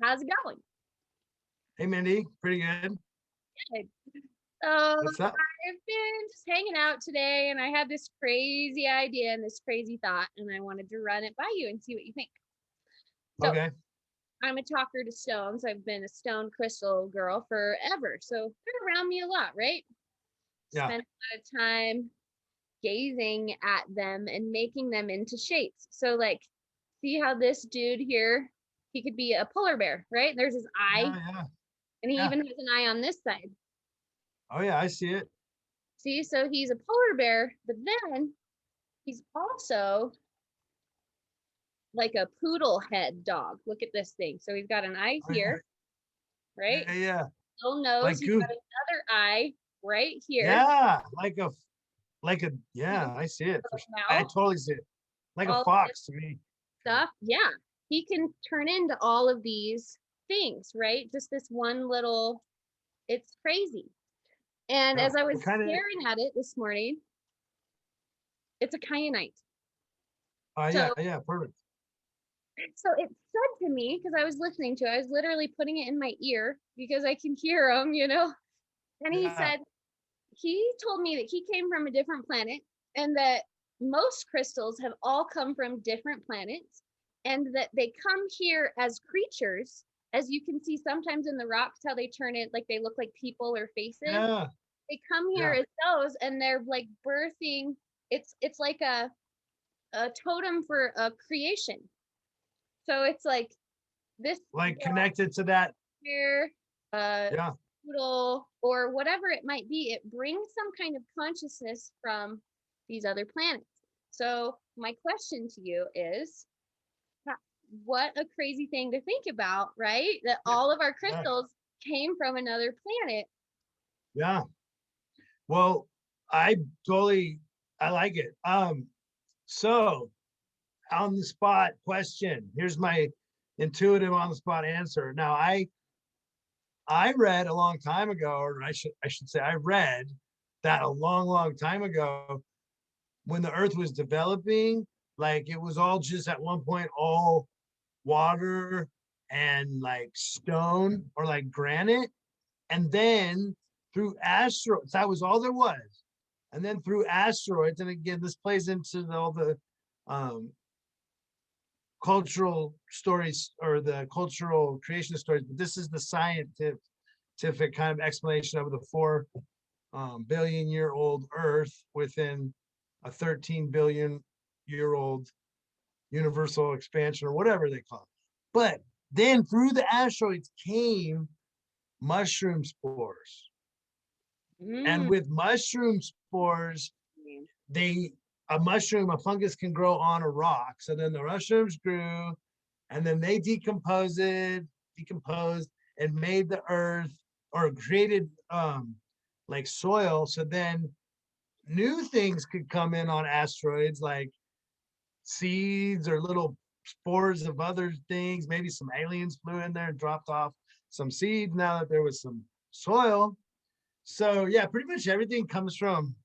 How's it going? Hey, Mindy, pretty good. Good. So What's up? I've been just hanging out today and I had this crazy idea and this crazy thought, and I wanted to run it by you and see what you think. So Okay. I'm a talker to stones. I've been a stone crystal girl forever. So they're around me a lot, right? Yeah. Spend a lot of time gazing at them and making them into shapes. So like, see how this dude here, he could be a polar bear, right? There's his eye, Yeah. and he Yeah. even has an eye on this side. Oh, yeah. I see it. See, so he's a polar bear, but then he's also like a poodle head dog. Look at this thing. So he's got an eye Oh, yeah. here, right? Yeah. Little nose. Like He's got another eye right here. yeah. Yeah. Beautiful I see it. I mouth. totally see it. Like a All fox to me. stuff. Yeah, he can turn into all of these things, right? Just this one little. It's crazy. And Yeah. as I was What kind of? staring at it this morning, it's a kyanite. Yeah. So Yeah. Perfect. So it said to me, because I was listening to it, I was literally putting it in my ear because I can hear him, you know. And he Yeah. said, he told me that he came from a different planet and that most crystals have all come from different planets and that they come here as creatures. As you can see sometimes in the rocks, how they turn it like they look like people or faces. Yeah. They come here Yeah. as those and they're like birthing. It's like a totem for a creation. So it's like this Like connected to that. here, Yeah. poodle, or whatever it might be, it brings some kind of consciousness from these other planets. So my question to you is, what a crazy thing to think about, right? That all of our Yeah. crystals came from another planet. Yeah. Well, I totally, I like it. So on the spot question. Here's my intuitive on the spot answer. Now, I read a long time ago, or I should say, I read that a long time ago when the Earth was developing, like it was all just at one point all water and like stone or like granite, and then through asteroids, that was all there was. And then through asteroids, and again, this plays into all the um, cultural stories or the cultural creation stories, but this is the scientific kind of explanation of the 4 billion-year-old Earth within a 13 billion-year-old universal expansion or whatever they call it. But then through the asteroids came mushroom spores. And Mm. with mushroom spores, a fungus can grow on a rock. So then the mushrooms grew and then they decomposed and made the earth or created like soil. So then new things could come in on asteroids like seeds or little spores of other things. Maybe some aliens flew in there and dropped off some seeds now that there was some soil. So yeah, pretty much everything comes from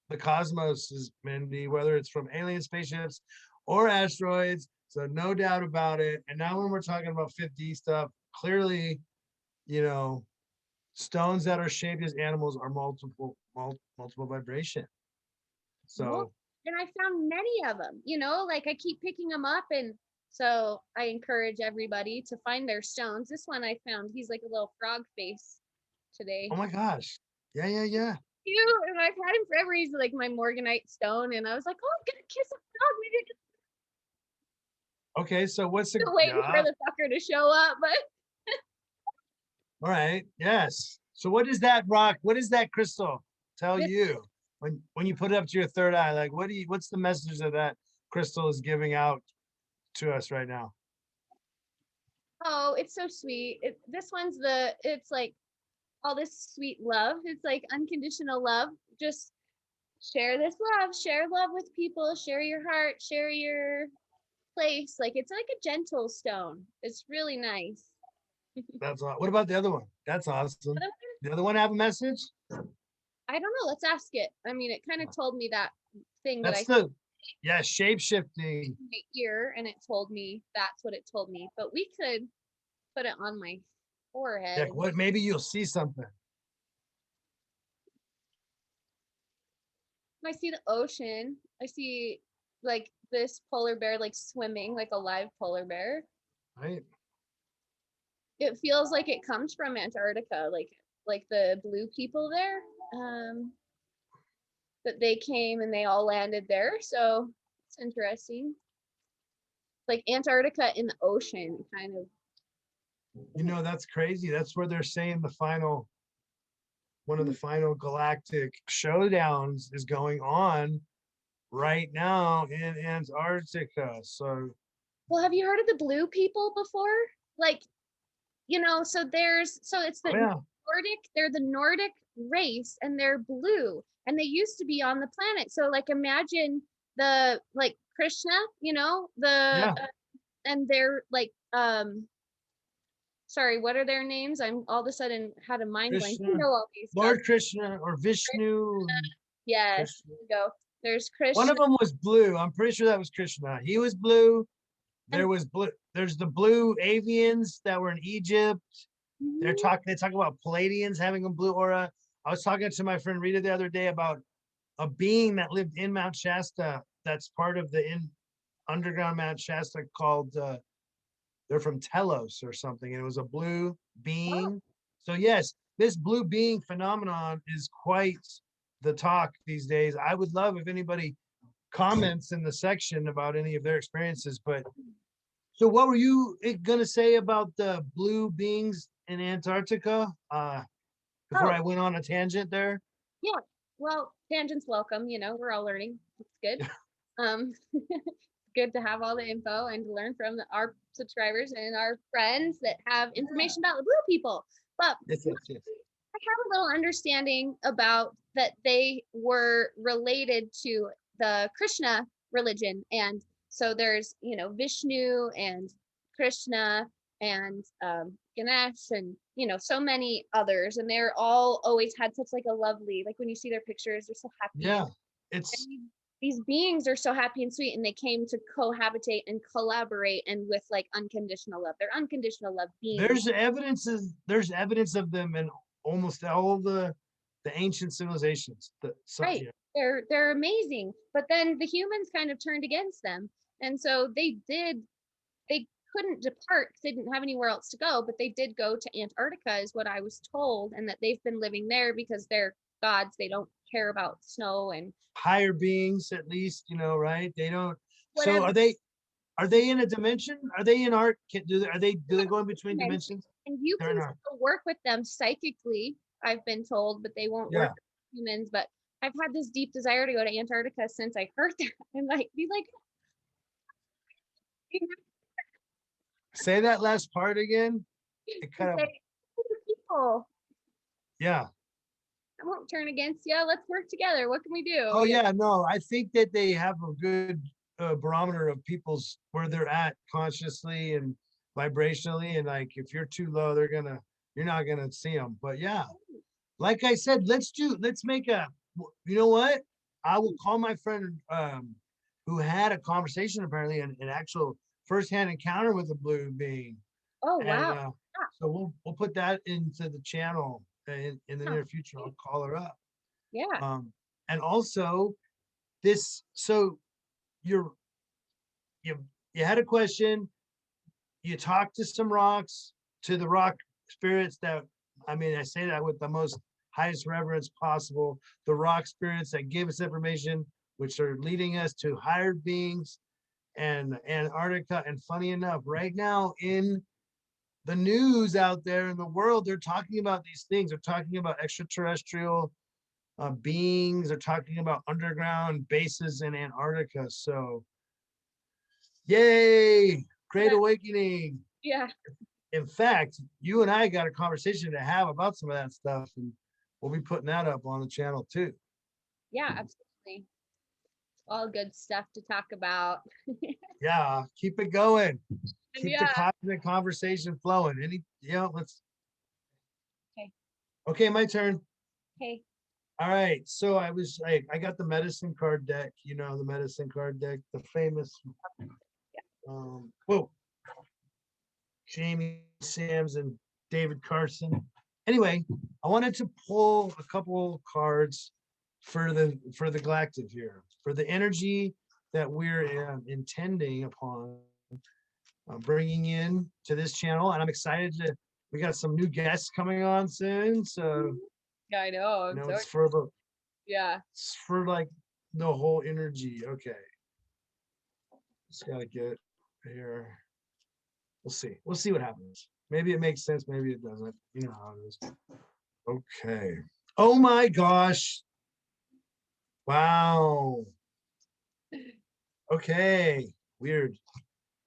the cosmos, is Mindy, whether it's from alien spaceships or asteroids. So no doubt about it. And now when we're talking about 5D stuff, clearly, you know, stones that are shaped as animals are multiple vibration. Well, So and I found many of them, you know, like I keep picking them up. And so I encourage everybody to find their stones. This one I found, he's like a little frog face today. oh my gosh. Yeah. Cute, and I've had him forever. He's like my morganite stone, and I was like, "Oh, I'm gonna kiss a frog." Maybe just Okay, so what's the still waiting for yeah? the fucker to show up, but All right, yes. So what does that rock, what does that crystal tell this, you when you put it up to your third eye? Like what's the message that crystal is giving out to us right now? oh, it's so sweet. This one's it's like all this sweet love. It's like unconditional love. Just share this love. Share love with people. Share your heart. Share your place. Like it's like a gentle stone. It's really nice. That's all. What about the other one? That's awesome. The other one have a message? I don't know. Let's ask it. I mean, it kind of told me that thing that That's I the yeah, shape shifting. my ear, and it told me that's what it told me. But we could put it on my forehead. Like what? Maybe you'll see something. I see the ocean. I see like this polar bear like swimming, like a live polar bear. Right? It feels like it comes from Antarctica, like the blue people there. That they came and they all landed there. So it's interesting. Like Antarctica in the ocean, kind of. You know, that's crazy. That's where they're saying one of the final galactic showdowns is going on right now in Antarctica. So, Well, have you heard of the blue people before? Like, so it's the oh yeah, they're the Nordic race and they're blue and they used to be on the planet. So like imagine the like Krishna, yeah, and they're like sorry, what are their names? I'm all of a sudden had a mind blank. You Krishna, know all these stuff. Lord Krishna or Vishnu. Yes, Krishna. there you go. There's One Krishna of them was blue. I'm pretty sure that was Krishna. He was blue. and There was blue. There's the blue avians that were in Egypt. They mhm. talk about Palladians having a blue aura. I was talking to my friend Rita the other day about a being that lived in Mount Shasta that's part of the underground Mount Shasta called they're from Telos or something, and it was a blue Oh, being. So yes, this blue being phenomenon is quite the talk these days. I would love if anybody comments in the section about any of their experiences. But so what were you gonna say about the blue beings in Antarctica? Before oh, I went on a tangent there. yeah. Well, tangents welcome, we're all learning. It's good. Um, good to have all the info and to learn from our subscribers and our friends that have information about the blue people. But Yes, yes, yes. I have a little understanding about that they were related to the Krishna religion. And so there's, Vishnu and Krishna and Ganesh and, so many others. And they're all always had such like a lovely, like when you see their pictures, they're so happy. Yeah, And it's these beings are so happy and sweet and they came to cohabitate and collaborate and with like unconditional love. They're unconditional love beings. there's evidence of them in almost all the ancient civilizations. Right. Yeah, They're amazing. But then the humans kind of turned against them. And so they couldn't depart because they didn't have anywhere else to go, but they did go to Antarctica is what I was told, and that they've been living there because they're gods. They don't care about snow and higher beings at least, right? They don't. So whatever. are they in a dimension? Are they in art? Do they go in between dimensions? And you They're can not. still work with them psychically, I've been told, but they won't work Yeah. with humans. But I've had this deep desire to go to Antarctica since I heard that and like be like Say that last part again. It kind of people. yeah. I won't turn against you. Let's work together. What can we do? Oh yeah, no, I think that they have a good barometer of people's where they're at consciously and vibrationally, and like if you're too low, you're not gonna see them. But yeah, like I said, let's make you know what? I will call my friend who had a conversation apparently an actual firsthand encounter with a blue being, Oh and wow. so we'll put that into the channel in the Yeah. near future. I'll call her up. Yeah. Um, and also this, so you're you you had a question, you talked to some rocks, to the rock spirits that, I mean, I say that with the most highest reverence possible, the rock spirits that give us information, which are leading us to higher beings and Antarctica. And funny enough, right now in the news out there in the world, they're talking about these things. They're talking about extraterrestrial beings. They're talking about underground bases in Antarctica. So, yay! Great Yeah. awakening. Yeah. In fact, you and I got a conversation to have about some of that stuff, and we'll be putting that up on the channel too. Yeah, absolutely. All good stuff to talk about. Yeah, keep it going. Keep the Yeah. cosmic conversation flowing. Let's. Okay. Okay, my turn. Okay. All right. So I got the medicine card deck, the medicine card deck, the famous. Whoa. Jamie Sams and David Carson. Anyway, I wanted to pull a couple cards for the GalactiV here, for the energy that we're intending upon bringing in to this channel. And I'm excited to, we got some new guests coming on soon. So, Yeah, I know. you know, it's for the, yeah. it's for like the whole energy. Okay. Just gotta get here. We'll see. We'll see what happens. Maybe it makes sense. Maybe it doesn't. You know how it is. Okay. Oh my gosh. Wow. Okay. Weird.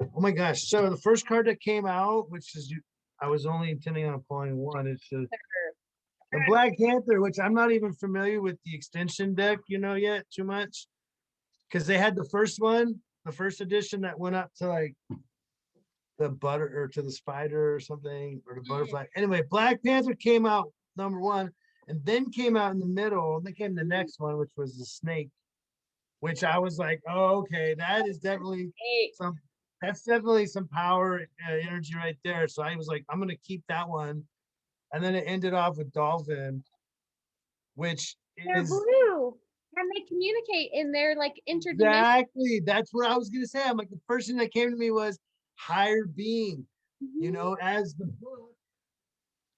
Oh my gosh. So the first card that came out, which is I was only intending on pulling one, it's the Black Panther, which I'm not even familiar with the extension deck, you know, yet too much. Because they had the first one, the first edition that went up to like the butter or to the spider or something, or the butterfly. Anyway, Black Panther came out number one, and then came out in the middle, and then came the next one, which was the snake, which I was like, oh, okay, that is definitely some, that's definitely some power energy right there. So I was like, I'm gonna keep that one. And then it ended off with dolphin, which They're is blue and they communicate in their like interdimensional. exactly, that's what I was gonna say. I'm like, the first thing that came to me was higher being, you know, as the book.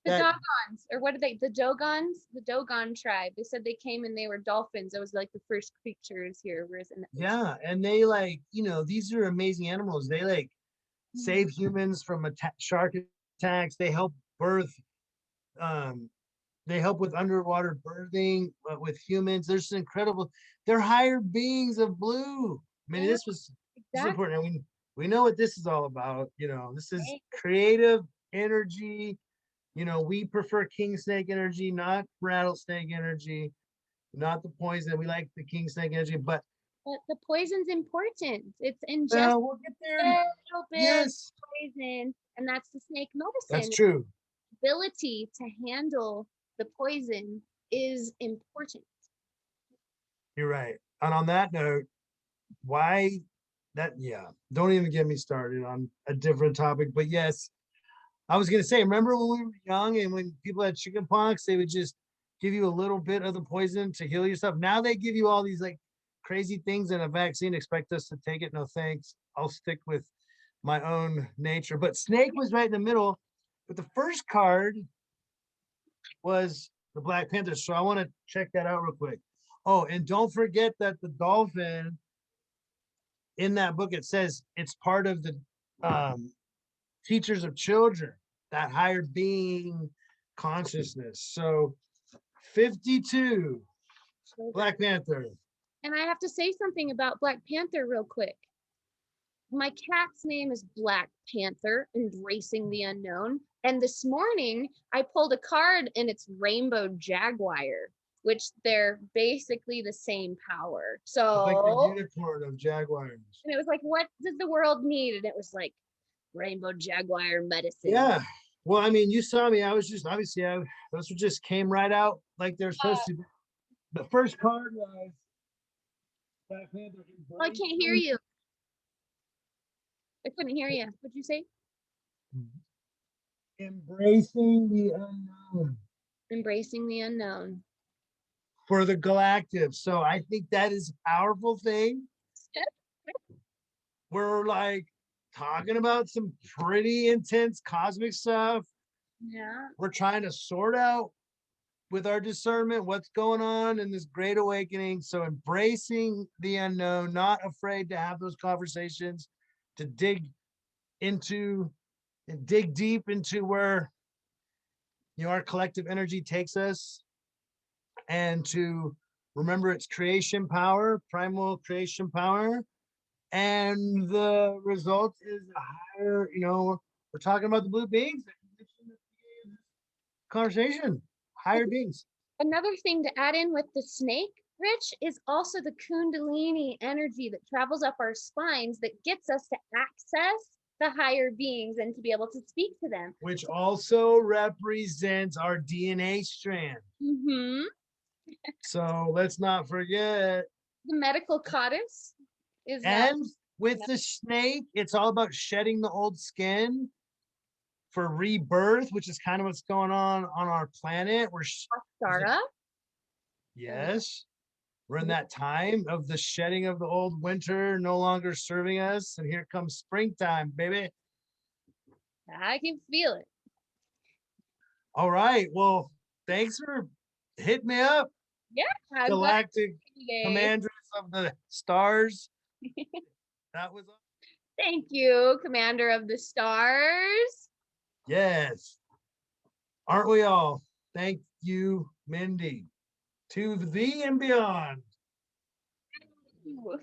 The Dogons, or what are they? The Dogons, the Dogon tribe. They said they came and they were dolphins. That was like the first creatures here. Whereas in Yeah, and they like, you know, these are amazing animals. They like save humans from shark attacks. They help birth. Um, they help with underwater birthing with humans. There's incredible. They're higher beings of blue. I mean, this was this is important. I mean, we know what this is all about. You know, this is creative energy. You know, we prefer king snake energy, not rattlesnake energy, not the poison. We like the king snake energy, but the poison's important. It's in just we'll get there. a little bit Yes, of poison, and that's the snake medicine. that's true. Ability to handle the poison is important. You're right. And on that note, why that, yeah, don't even get me started on a different topic. But yes, I was gonna say, remember when we were young and when people had chickenpox, they would just give you a little bit of the poison to heal yourself. Now they give you all these like crazy things in a vaccine, expect us to take it. No thanks. I'll stick with my own nature. But snake was right in the middle. But the first card was the Black Panther. So I want to check that out real quick. Oh, and don't forget that the dolphin in that book, it says it's part of the teachers of children, that higher being consciousness. So 52, Black Panther. And I have to say something about Black Panther real quick. My cat's name is Black Panther, Embracing the Unknown. And this morning I pulled a card and it's Rainbow Jaguar, which they're basically the same power. So like the unicorn of jaguars. And it was like, what does the world need? And it was like Rainbow Jaguar medicine. Yeah. Well, I mean, you saw me. I was just obviously those just came right out like they're supposed to. The first card was Black Panther. Oh, I can't hear you. I couldn't hear you. What'd you say? Embracing the unknown. Embracing the unknown. For the GalactiV. So I think that is a powerful thing. We're like talking about some pretty intense cosmic stuff. Yeah. We're trying to sort out with our discernment what's going on in this great awakening. So embracing the unknown, not afraid to have those conversations, to dig into and dig deep into where, you know, our collective energy takes us, and to remember its creation power, primal creation power. And the result is a higher, you know, we're talking about the blue beings conversation, higher beings. Another thing to add in with the snake, Rich, is also the Kundalini energy that travels up our spines that gets us to access the higher beings and to be able to speak to them. Which also represents our DNA strand. Mm-hmm. So let's not forget. The medical goddess is and with the snake, it's all about shedding the old skin for rebirth, which is kind of what's going on our planet. Osatara. Yes, we're in that time of the shedding of the old winter no longer serving us, and here comes springtime, baby. I can feel it. All right, well, thanks for hitting me up, Yeah, I'm glad galactic today. commanders of the stars. That was Thank you, Commander of the Stars. yes, aren't we all? Thank you, Myndy. To the and beyond. Ooh.